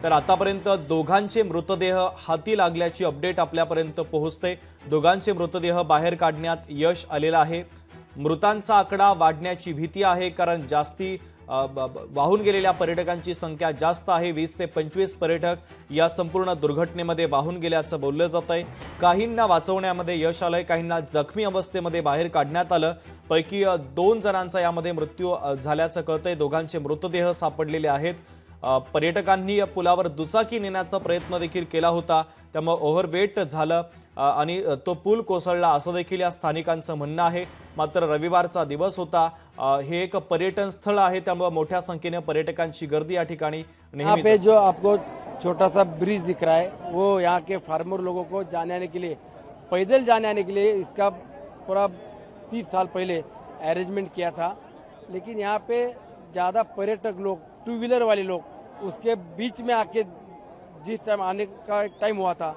तर आतापर्यंत दोघांचे मृतदेह हाती लागल्याची अपडेट आपल्यापर्यंत पोहोचते। दोघांचे मृतदेह बाहेर काढण्यात यश आलेलं आहे। मृतांचा आकडा वाढण्याची भीती आहे, कारण जास्ती वाहून गेलेल्या पर्यटकांची संख्या जास्त आहे। 20 ते 25 पर्यटक या संपूर्ण दुर्घटनेमध्ये वाहून गेल्याचं बोललं जात आहे। काहींना वाचवण्यामध्ये यश आलंय, काहींना जखमी अवस्थेमध्ये बाहेर काढण्यात आलं। पैकी 2 जणांचा यामध्ये मृत्यू झाल्याचं कळतंय। दोघांचे मृतदेह सापडलेले आहेत। पर्यटकांनी पुलावर दुचाकी नेण्याचा प्रयत्न देखील केला होता, त्यामुळे ओव्हरवेट झालं आणि तो पूल कोसळला असं देखील या स्थानिकांचं म्हणणं आहे। मात्र रविवारचा दिवस होता, हे एक पर्यटन स्थळ आहे, त्यामुळे मोठ्या संख्येने पर्यटकांची गर्दी या ठिकाणी नेहमीच पे जो आपको छोटा सा ब्रिज दिख रहा है, वो यहाँ के फार्मर लोगों को जाने आने के लिए, पैदल जाने आने के लिए इसका पूरा 30 साल पहले अरेंजमेंट किया था। लेकिन यहाँ पे ज़्यादा पर्यटक लोग, टू व्हीलर वाले लोग उसके बीच में आके जिस टाइम आने का एक टाइम हुआ था,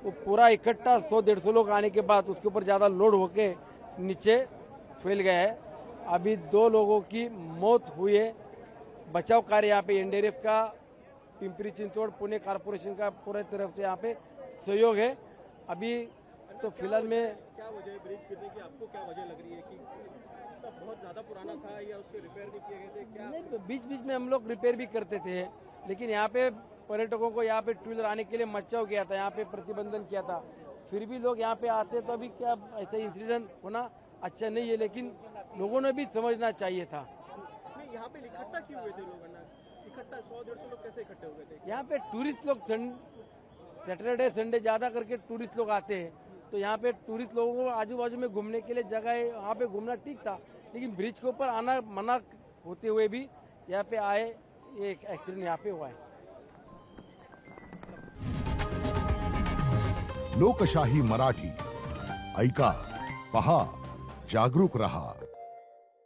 वो पूरा इकट्ठा 100-150 लोग आने के बाद उसके ऊपर ज़्यादा लोड होके नीचे फैल गया है। अभी 2 लोगों की मौत हुई है। बचाव कार्य यहाँ पे एनडीआरएफ का, पिंपरी चिंचवड़ पुणे कारपोरेशन का पूरी तरफ से यहाँ पे सहयोग है। अभी तो फिलहाल में क्या वजह है ब्रिज गिरने की, आपको क्या वजह लग रही है कि बहुत ज्यादा पुराना था या उसके रिपेयर भी किए गए थे क्या? नहीं, बीच बीच में हम लोग रिपेयर भी करते थे, लेकिन यहाँ पे पर्यटकों को यहाँ पे टू व्हीलर आने के लिए मचाव किया था, यहाँ पे प्रतिबंधन किया था। फिर भी लोग यहाँ पे आते तो अभी क्या ऐसा इंसिडेंट होना अच्छा नहीं है, लेकिन लोगों ने भी समझना चाहिए था। नहीं, यहाँ पे इकट्ठा क्यों हुए थे लोग? इकट्ठा 100-150 लोग कैसे इकट्ठे हुए थे? यहाँ पे टूरिस्ट लोग सैटरडे संडे ज्यादा करके टूरिस्ट लोग आते हैं, तो यहाँ पे टूरिस्ट लोगों को आजू बाजू में घूमने के लिए जगह है, वहाँ पे घूमना ठीक था। लेकिन ब्रिज के ऊपर आना मना होते हुए भी यहाँ पे आए, ये एक एक्सीडेंट यहाँ पे हुआ है। लोकशाही मराठी ऐका, पहा, जागरूक रहा।